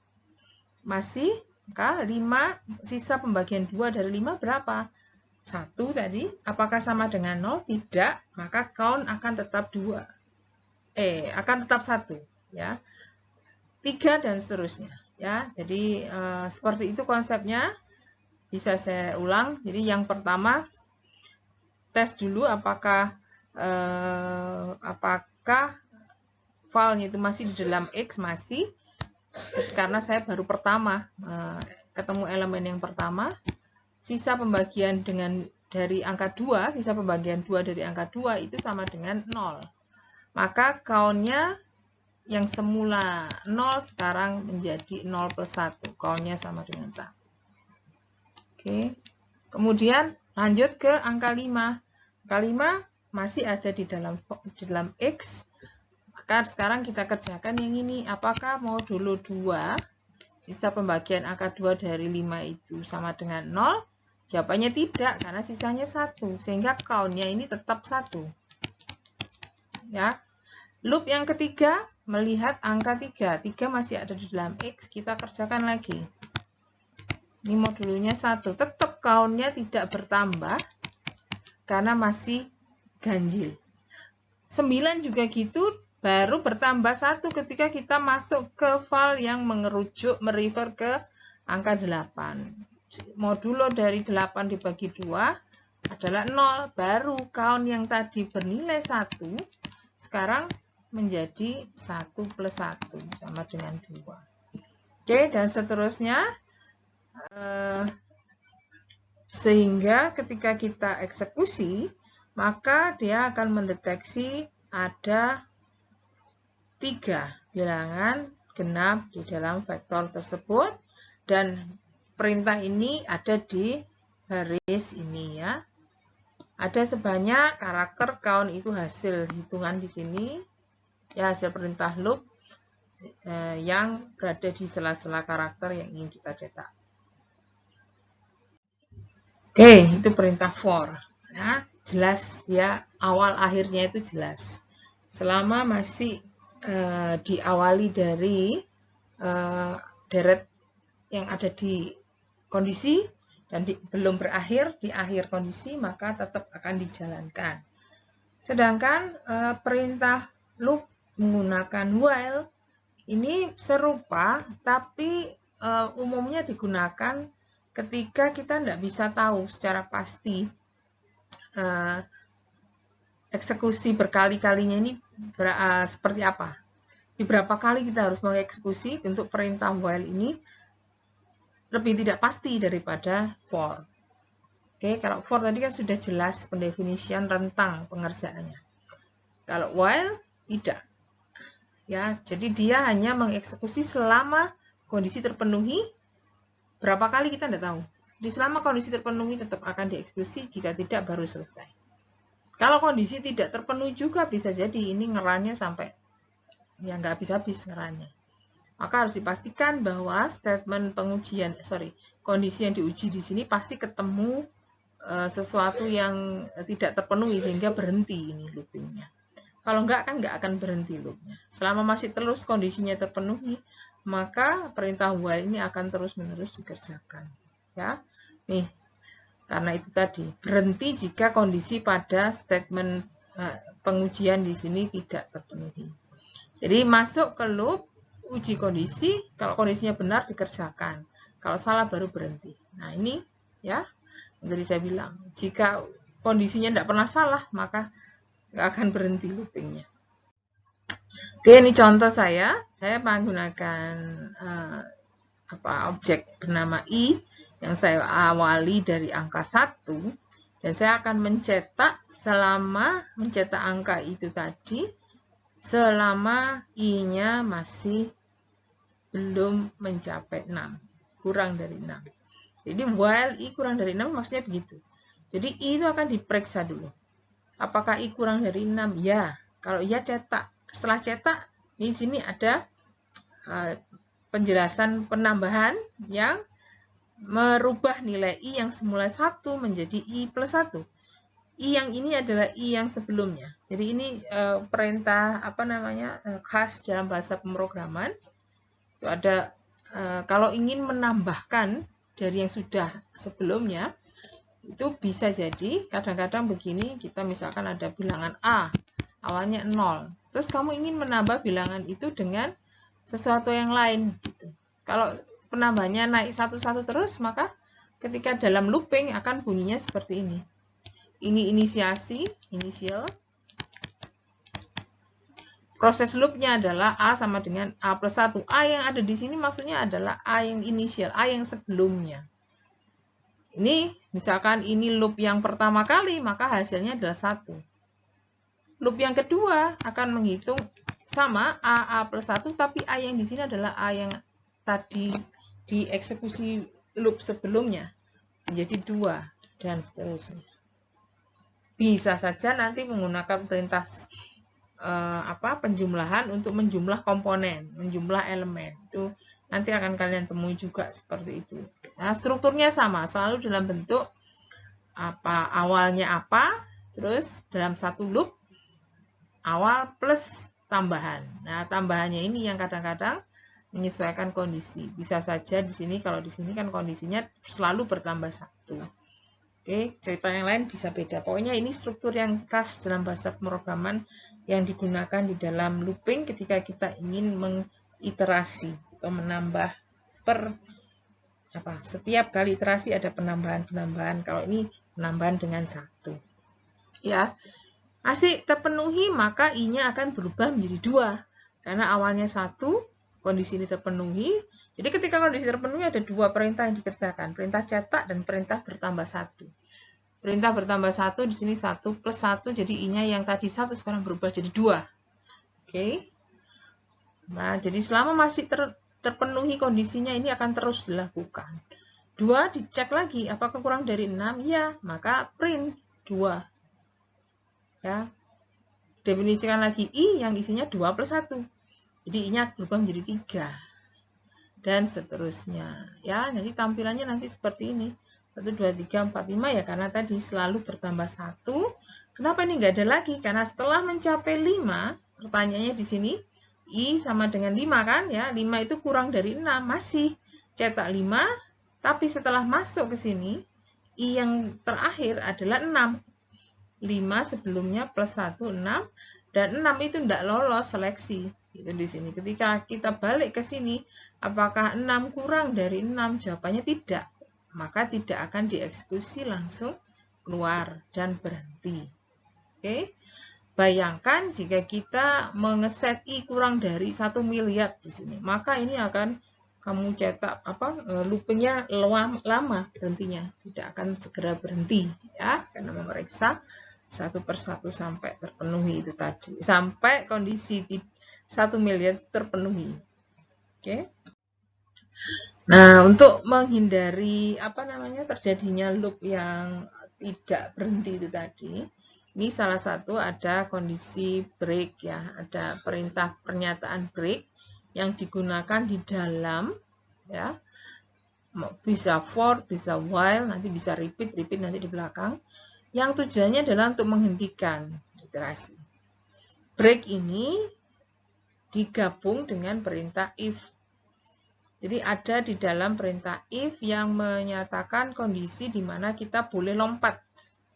Masih, maka 5, sisa pembagian 2 dari 5 berapa? 1 tadi. Apakah sama dengan 0? Tidak, maka count akan tetap 2. Akan tetap 1. Ya. 3 dan seterusnya. Ya, jadi seperti itu konsepnya. bisa saya ulang. Jadi yang pertama, tes dulu apakah filenya itu masih di dalam X, masih, karena saya baru pertama ketemu elemen yang pertama. Sisa pembagian dari angka 2, sisa pembagian 2 dari angka 2 itu sama dengan 0. Maka count-nya yang semula 0 sekarang menjadi 0 plus 1. Count-nya sama dengan 1. Oke. Kemudian lanjut ke angka 5. Angka 5 masih ada di dalam X. Maka sekarang kita kerjakan yang ini. Apakah modulo 2, sisa pembagian angka 2 dari 5 itu sama dengan 0? Jawabannya tidak, karena sisanya 1. Sehingga count-nya ini tetap 1. Ya. Loop yang ketiga, melihat angka 3. 3 masih ada di dalam X. Kita kerjakan lagi. Ini modulnya 1. Tetap count-nya tidak bertambah, karena masih ganjil. 9 juga gitu, baru bertambah 1 ketika kita masuk ke file yang merefer ke angka 8. Modulo dari 8 dibagi 2 adalah 0. Baru count yang tadi bernilai 1, sekarang menjadi 1 plus 1 sama dengan 2. Oke, dan seterusnya. Sehingga ketika kita eksekusi, maka dia akan mendeteksi ada 3 bilangan genap di dalam vektor tersebut, dan perintah ini ada di baris ini ya. Ada sebanyak karakter count, itu hasil hitungan di sini ya, hasil perintah loop yang berada di sela-sela karakter yang ingin kita cetak. Oke, itu perintah for. Nah, jelas dia awal akhirnya itu jelas. Selama masih diawali dari deret yang ada di kondisi dan belum berakhir di akhir kondisi, maka tetap akan dijalankan. Sedangkan perintah loop menggunakan while ini serupa, tapi umumnya digunakan ketika kita tidak bisa tahu secara pasti eksekusi berkali-kalinya ini seperti apa. Di berapa kali kita harus mengeksekusi. Untuk perintah while ini lebih tidak pasti daripada for. Oke, kalau for tadi kan sudah jelas pendefinisian rentang pengerjaannya. Kalau while tidak. Ya, jadi dia hanya mengeksekusi selama kondisi terpenuhi. Berapa kali kita tidak tahu. Di selama kondisi terpenuhi tetap akan dieksekusi, jika tidak baru selesai. Kalau kondisi tidak terpenuhi juga bisa jadi ini ngerannya sampai ya nggak habis-habis ngerannya. Maka harus dipastikan bahwa statement kondisi yang diuji di sini pasti ketemu sesuatu yang tidak terpenuhi sehingga berhenti ini loopingnya. Kalau enggak kan nggak akan berhenti loopnya. Selama masih terus kondisinya terpenuhi, maka perintah while ini akan terus-menerus dikerjakan. Ya, nih karena itu tadi berhenti jika kondisi pada statement pengujian di sini tidak terpenuhi. Jadi masuk ke loop uji kondisi, kalau kondisinya benar dikerjakan, kalau salah baru berhenti. Nah ini ya, yang tadi saya bilang, jika kondisinya tidak pernah salah, maka nggak akan berhenti loopingnya. Oke, ini contoh saya menggunakan objek bernama i yang saya awali dari angka 1, dan saya akan mencetak angka itu tadi selama i-nya masih belum mencapai 6, kurang dari 6. Jadi while i kurang dari 6 maksudnya begitu. Jadi i itu akan diperiksa dulu. Apakah i kurang dari 6? Ya. Kalau ya cetak. Setelah cetak, di sini ada penjelasan penambahan yang merubah nilai i yang semula 1 menjadi i plus 1. I yang ini adalah i yang sebelumnya. Jadi ini perintah khas dalam bahasa pemrograman. Itu ada kalau ingin menambahkan dari yang sudah sebelumnya, itu bisa jadi kadang-kadang begini, kita misalkan ada bilangan A, awalnya 0. Terus kamu ingin menambah bilangan itu dengan sesuatu yang lain gitu. Kalau penambahnya naik satu-satu terus, maka ketika dalam looping akan bunyinya seperti ini. Ini inisiasi, initial. Proses loopnya adalah A sama dengan A plus 1. A yang ada di sini maksudnya adalah A yang inisial, A yang sebelumnya. Ini, misalkan ini loop yang pertama kali, maka hasilnya adalah 1. Loop yang kedua akan menghitung sama A plus 1, tapi A yang di sini adalah A yang tadi dieksekusi loop sebelumnya. Menjadi 2, dan seterusnya. Bisa saja nanti menggunakan perintah penjumlahan untuk menjumlah komponen, menjumlah elemen. Itu nanti akan kalian temui juga seperti itu. Nah, strukturnya sama, selalu dalam bentuk awalnya apa, terus dalam satu loop awal plus tambahan. Nah, tambahannya ini yang kadang-kadang menyesuaikan kondisi. Bisa saja di sini, kalau di sini kan kondisinya selalu bertambah 1. Oke, cerita yang lain bisa beda. Pokoknya ini struktur yang khas dalam bahasa pemrograman yang digunakan di dalam looping ketika kita ingin mengiterasi atau menambah setiap kali iterasi ada penambahan-penambahan. Kalau ini penambahan dengan 1. Ya. Masih terpenuhi, maka I-nya akan berubah menjadi 2. Karena awalnya 1, kondisi ini terpenuhi. Jadi ketika kondisi terpenuhi ada 2 perintah yang dikerjakan. Perintah cetak dan perintah bertambah 1. Perintah bertambah 1 di sini 1 plus 1, jadi I-nya yang tadi 1 sekarang berubah jadi 2. Oke. Nah, jadi selama masih terpenuhi kondisinya ini akan terus dilakukan. 2 dicek lagi, apakah kurang dari 6? Ya, maka print 2. Ya. Definisikan lagi I yang isinya 2 plus 1. Jadi I-nya berubah menjadi 3. Dan seterusnya. Ya, jadi tampilannya nanti seperti ini. 1, 2, 3, 4, 5 ya, karena tadi selalu bertambah 1. Kenapa ini nggak ada lagi? Karena setelah mencapai 5, pertanyaannya di sini, I sama dengan 5 kan? Ya, 5 itu kurang dari 6, masih cetak 5, tapi setelah masuk ke sini, I yang terakhir adalah 6. 5 sebelumnya plus 1, 6, dan 6 itu tidak lolos seleksi. Itu di sini. Ketika kita balik ke sini, apakah 6 kurang dari 6? Jawabannya tidak. Maka tidak akan dieksekusi, langsung keluar dan berhenti. Oke. Bayangkan jika kita mengeset I kurang dari 1 miliar di sini, maka ini akan kamu cetak loopingnya lama berhentinya, tidak akan segera berhenti ya, karena memeriksa satu persatu sampai terpenuhi itu tadi, sampai kondisi 1 miliar terpenuhi. Oke. Nah, untuk menghindari terjadinya loop yang tidak berhenti itu tadi, ini salah satu ada kondisi break ya, ada perintah pernyataan break yang digunakan di dalam ya. Bisa for, bisa while, nanti bisa repeat nanti di belakang. Yang tujuannya adalah untuk menghentikan iterasi. Break ini digabung dengan perintah if. Jadi ada di dalam perintah if yang menyatakan kondisi di mana kita boleh lompat,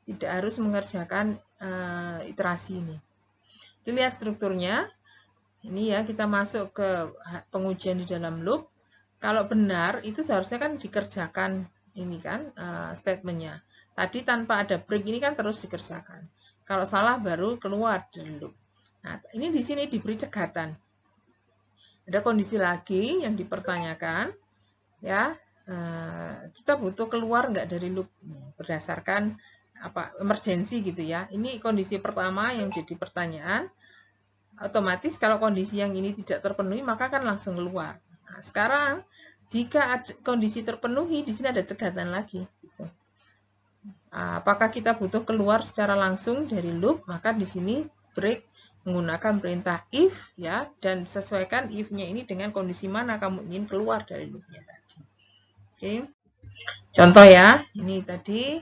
tidak harus mengerjakan iterasi ini. Dilihat strukturnya, ini ya kita masuk ke pengujian di dalam loop. Kalau benar itu seharusnya kan dikerjakan ini kan statementnya. Tadi tanpa ada break ini kan terus dikerjakan. Kalau salah baru keluar dari loop. Nah ini di sini diberi cegatan. Ada kondisi lagi yang dipertanyakan, ya kita butuh keluar nggak dari loop berdasarkan emergensi gitu ya. Ini kondisi pertama yang jadi pertanyaan. Otomatis kalau kondisi yang ini tidak terpenuhi maka kan langsung keluar. Nah, sekarang jika ada kondisi terpenuhi di sini ada cegatan lagi. Gitu. Apakah kita butuh keluar secara langsung dari loop? Maka di sini break menggunakan perintah if ya, dan sesuaikan if-nya ini dengan kondisi mana kamu ingin keluar dari loop-nya tadi. Oke. Contoh ya, ini tadi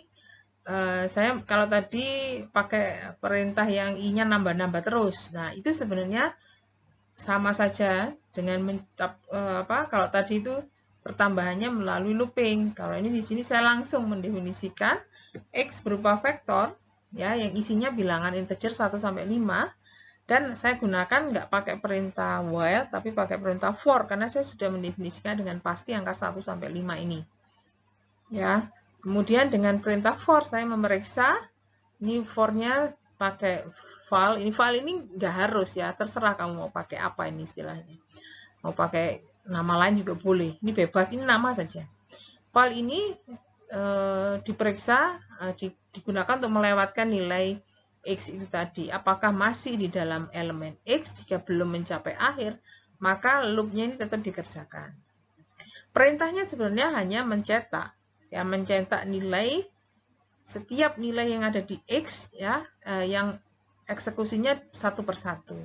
saya kalau tadi pakai perintah yang i-nya nambah-nambah terus. Nah, itu sebenarnya sama saja dengan kalau tadi itu pertambahannya melalui looping. Kalau ini di sini saya langsung mendefinisikan x berupa vektor ya yang isinya bilangan integer 1 sampai 5. Dan saya gunakan nggak pakai perintah while, tapi pakai perintah for, karena saya sudah mendefinisikan dengan pasti angka 1 sampai 5 ini. Ya. Kemudian dengan perintah for saya memeriksa, ini for-nya pakai file. Ini file ini nggak harus ya, terserah kamu mau pakai apa ini istilahnya. Mau pakai nama lain juga boleh. Ini bebas, ini nama saja. File ini diperiksa, digunakan untuk melewatkan nilai X itu tadi. Apakah masih di dalam elemen X? Jika belum mencapai akhir, maka loop-nya ini tetap dikerjakan. Perintahnya sebenarnya hanya mencetak, ya, mencetak nilai, setiap nilai yang ada di X, ya, yang eksekusinya satu persatu.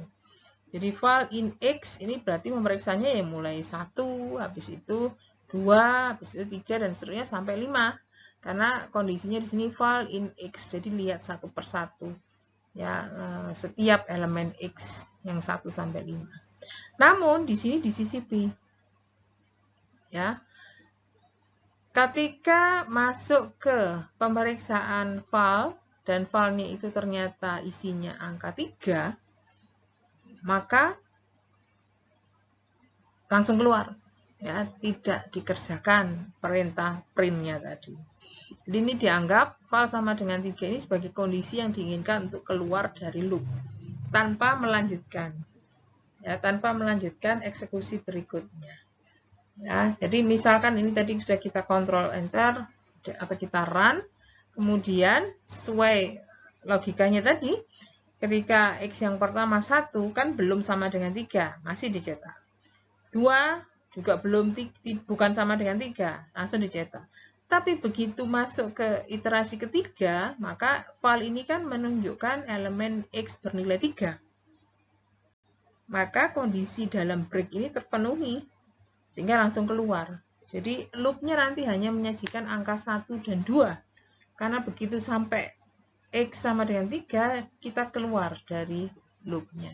Jadi file in X ini berarti memeriksanya ya mulai 1, habis itu 2, habis itu 3, dan seterusnya sampai 5. Karena kondisinya di sini file in X, jadi lihat satu persatu. Ya, setiap elemen X yang 1 sampai 5. Namun di sini di sisi B. Ya. Ketika masuk ke pemeriksaan file dan filenya itu ternyata isinya angka 3, maka langsung keluar, ya, tidak dikerjakan perintah print-nya tadi. Jadi ini dianggap file sama dengan 3 ini sebagai kondisi yang diinginkan untuk keluar dari loop tanpa melanjutkan, ya, tanpa melanjutkan eksekusi berikutnya. Ya, jadi misalkan ini tadi sudah kita kontrol enter atau kita run, kemudian sesuai logikanya tadi, ketika X yang pertama 1 kan belum sama dengan 3, masih dicetak. 2 juga belum, bukan sama dengan 3, langsung dicetak. Tapi begitu masuk ke iterasi ketiga, maka file ini kan menunjukkan elemen X bernilai 3. Maka kondisi dalam break ini terpenuhi, sehingga langsung keluar. Jadi loop-nya nanti hanya menyajikan angka 1 dan 2. Karena begitu sampai X sama dengan 3, kita keluar dari loop-nya.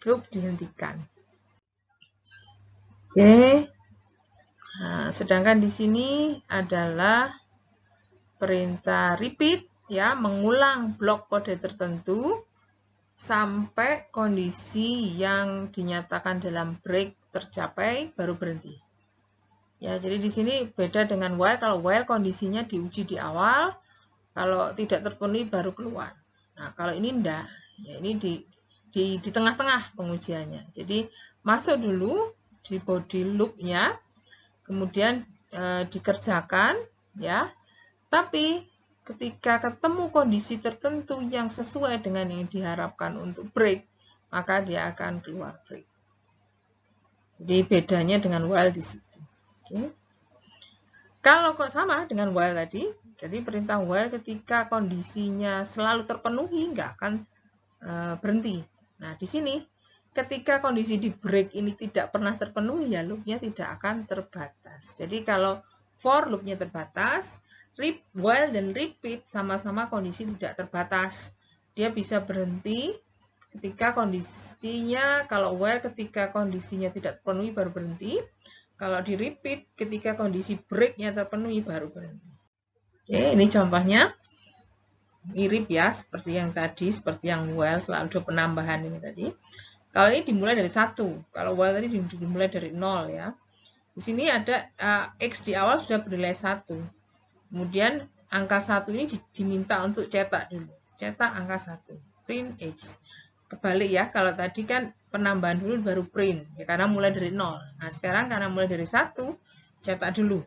Loop dihentikan. Oke. Nah, sedangkan di sini adalah perintah repeat, ya, mengulang blok kode tertentu sampai kondisi yang dinyatakan dalam break tercapai baru berhenti. Ya, jadi di sini beda dengan while. Kalau while kondisinya diuji di awal, kalau tidak terpenuhi baru keluar. Nah, kalau ini enggak, ya ini di tengah-tengah pengujiannya. Jadi masuk dulu di body loop-nya, kemudian dikerjakan, ya. Tapi ketika ketemu kondisi tertentu yang sesuai dengan yang diharapkan untuk break, maka dia akan keluar break. Jadi bedanya dengan while di situ. Oke. Kalau kok sama dengan while tadi, jadi perintah while ketika kondisinya selalu terpenuhi, nggak akan berhenti. Nah, di sini ketika kondisi di break ini tidak pernah terpenuhi, ya loop-nya tidak akan terbatas. Jadi kalau for loop-nya terbatas, while dan repeat sama-sama kondisi tidak terbatas. Dia bisa berhenti ketika kondisinya, kalau while ketika kondisinya tidak terpenuhi baru berhenti. Kalau di repeat ketika kondisi break-nya terpenuhi baru berhenti. Oke, ini contohnya. Mirip ya, seperti yang tadi, seperti yang while selalu ada penambahan ini tadi. Kalau ini dimulai dari 1, kalau while tadi dimulai dari 0 ya. Di sini ada X di awal sudah bernilai 1. Kemudian angka 1 ini diminta untuk cetak dulu. Cetak angka 1, print X. Kebalik ya, kalau tadi kan penambahan dulu baru print, ya, karena mulai dari 0. Nah, sekarang karena mulai dari 1, cetak dulu.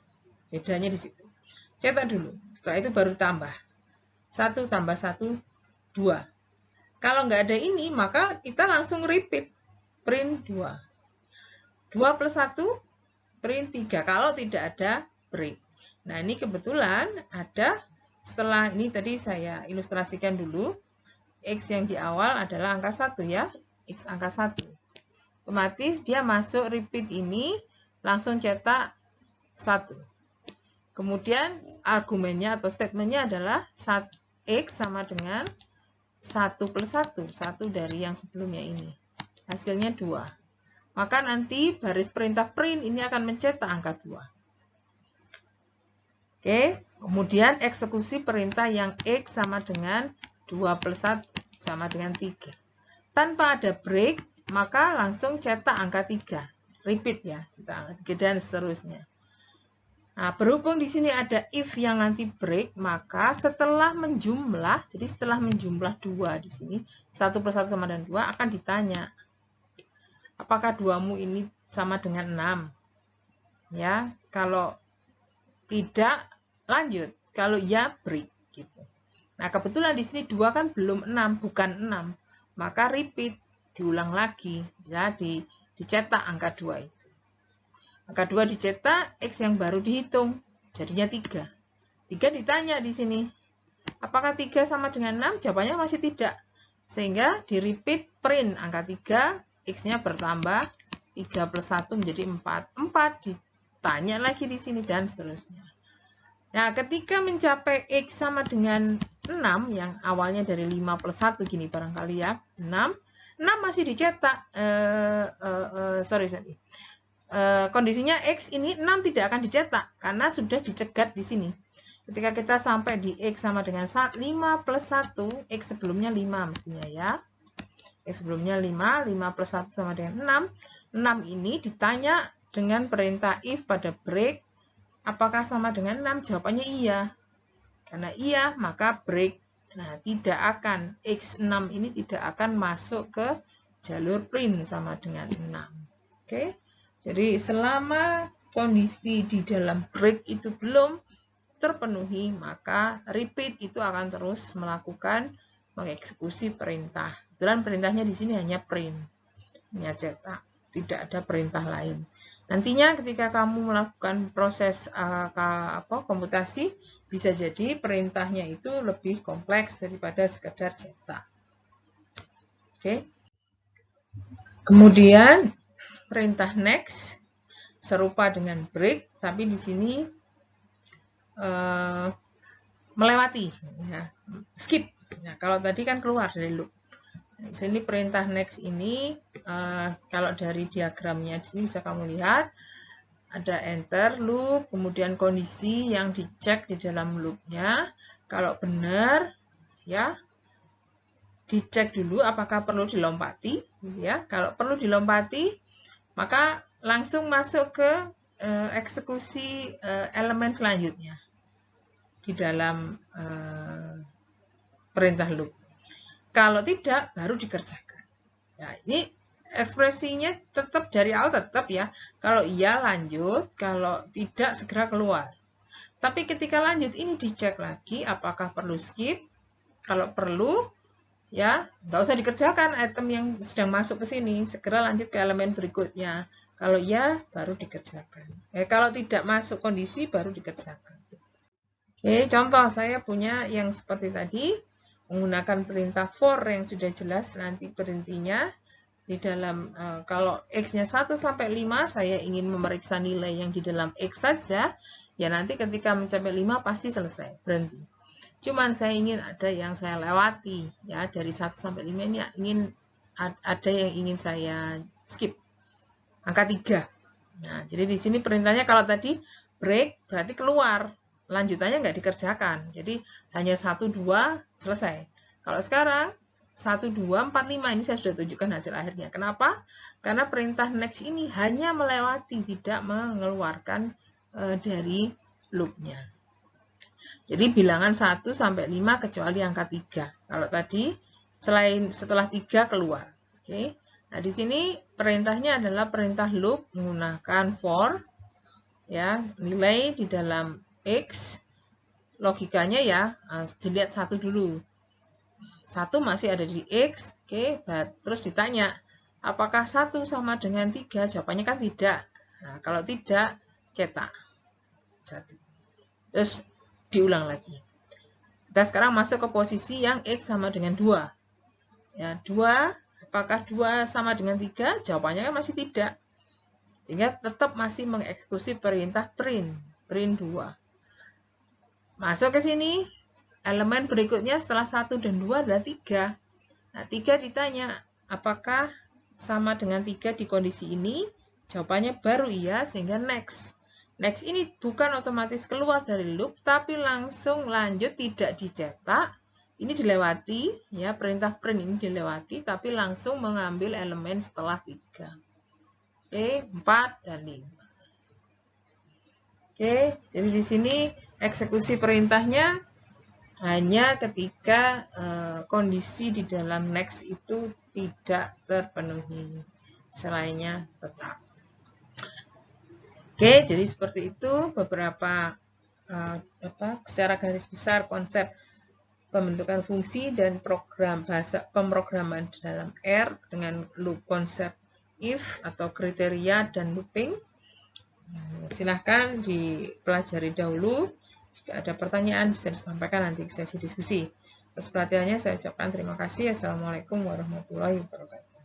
Bedanya di situ. Cetak dulu, setelah itu baru tambah. 1 tambah 1, 2. Kalau nggak ada ini, maka kita langsung repeat. Print 2. 2 plus 1, print 3. Kalau tidak ada break. Nah, ini kebetulan ada, setelah ini tadi saya ilustrasikan dulu. X yang di awal adalah angka 1 ya. X angka 1. Otomatis dia masuk repeat ini, langsung cetak 1. Kemudian argumennya atau statementnya adalah X sama dengan 1 plus 1. 1 dari yang sebelumnya ini. Hasilnya 2. Maka nanti baris perintah print ini akan mencetak angka 2. Oke, kemudian eksekusi perintah yang X sama dengan 2 plus 1 sama dengan 3. Tanpa ada break, maka langsung cetak angka 3. Repeat ya, cetak angka 3 dan seterusnya. Nah, berhubung di sini ada if yang nanti break, maka setelah menjumlah, jadi setelah menjumlah 2 di sini, 1 per 1 sama dengan 2, akan ditanya, apakah 2-mu ini sama dengan 6? Ya, kalau tidak, lanjut. Kalau ya, break. Gitu. Nah, kebetulan di sini 2 kan belum 6, bukan 6. Maka repeat, diulang lagi. Ya, dicetak angka 2 itu. Angka 2 dicetak, X yang baru dihitung. Jadinya 3. 3 ditanya di sini. Apakah 3 sama dengan 6? Jawabannya masih tidak. Sehingga di repeat print angka 3, X-nya bertambah, 3 plus 1 menjadi 4. 4 ditanya lagi di sini dan seterusnya. Nah, ketika mencapai X sama dengan 6, yang awalnya dari 5 plus 1, gini barangkali ya, 6 masih dicetak. Kondisinya X ini 6 tidak akan dicetak, karena sudah dicegat di sini. Ketika kita sampai di X sama dengan 5 plus 1, X sebelumnya 5 mestinya ya. X sebelumnya 5 plus 1 sama dengan 6. 6 ini ditanya dengan perintah if pada break, apakah sama dengan 6? Jawabannya iya. Karena iya, maka break. Nah, tidak akan, X6 ini tidak akan masuk ke jalur print sama dengan 6. Oke. Jadi selama kondisi di dalam break itu belum terpenuhi, maka repeat itu akan terus melakukan mengeksekusi perintah. Dan perintahnya di sini hanya print, hanya cetak, tidak ada perintah lain. Nantinya ketika kamu melakukan proses komputasi, bisa jadi perintahnya itu lebih kompleks daripada sekedar cetak. Oke. Kemudian perintah next serupa dengan break, tapi di sini melewati, ya, skip. Nah, kalau tadi kan keluar dari loop. Di sini perintah next ini, kalau dari diagramnya di sini bisa kamu lihat, ada enter loop, kemudian kondisi yang dicek di dalam loopnya. Kalau benar, ya, dicek dulu apakah perlu dilompati, ya. Kalau perlu dilompati, maka langsung masuk ke eksekusi elemen selanjutnya di dalam perintah loop. Kalau tidak, baru dikerjakan. Nah, ini ekspresinya tetap dari awal tetap ya. Kalau iya lanjut, kalau tidak segera keluar. Tapi ketika lanjut ini dicek lagi apakah perlu skip. Kalau perlu, ya nggak usah dikerjakan item yang sedang masuk ke sini, segera lanjut ke elemen berikutnya. Kalau ya, baru dikerjakan. Kalau tidak masuk kondisi, baru dikerjakan. Oke, contoh saya punya yang seperti tadi, menggunakan perintah for yang sudah jelas nanti berhentinya di dalam, kalau X-nya 1 sampai 5, saya ingin memeriksa nilai yang di dalam X saja, ya nanti ketika mencapai 5 pasti selesai, berhenti. Cuman saya ingin ada yang saya lewati, ya dari 1 sampai 5 ini ada yang ingin saya skip, angka 3. Nah, jadi di sini perintahnya kalau tadi break berarti keluar, lanjutannya nggak dikerjakan. Jadi hanya 1, 2, selesai. Kalau sekarang 1, 2, 4, 5 ini saya sudah tunjukkan hasil akhirnya. Kenapa? Karena perintah next ini hanya melewati, tidak mengeluarkan dari loopnya. Jadi bilangan 1 sampai 5 kecuali angka 3. Kalau tadi setelah 3 keluar. Oke. Nah, di sini perintahnya adalah perintah loop menggunakan for, ya, nilai di dalam X. Logikanya ya, dilihat 1 dulu. 1 masih ada di X, oke, terus ditanya, apakah 1 sama dengan 3? Jawabannya kan tidak. Nah, kalau tidak, cetak 1. Terus diulang lagi. Kita sekarang masuk ke posisi yang X sama dengan 2. Ya, 2, apakah 2 sama dengan 3? Jawabannya kan masih tidak. Sehingga tetap masih mengeksekusi perintah print 2. Masuk ke sini, elemen berikutnya setelah 1 dan 2 adalah 3. Nah, 3 ditanya, apakah sama dengan 3 di kondisi ini? Jawabannya baru iya, sehingga next. Next ini bukan otomatis keluar dari loop, tapi langsung lanjut, tidak dicetak. Ini dilewati, ya, perintah print ini dilewati, tapi langsung mengambil elemen setelah 3. Oke, 4 dan 5. Oke, jadi di sini eksekusi perintahnya hanya ketika kondisi di dalam next itu tidak terpenuhi, selainnya tetap. Oke, jadi seperti itu beberapa secara garis besar konsep pembentukan fungsi dan program bahasa pemrograman di dalam R dengan loop konsep if atau kriteria dan looping. Silahkan dipelajari dahulu. Jika ada pertanyaan bisa disampaikan nanti di sesi diskusi. Atas perhatiannya saya ucapkan terima kasih. Assalamualaikum warahmatullahi wabarakatuh.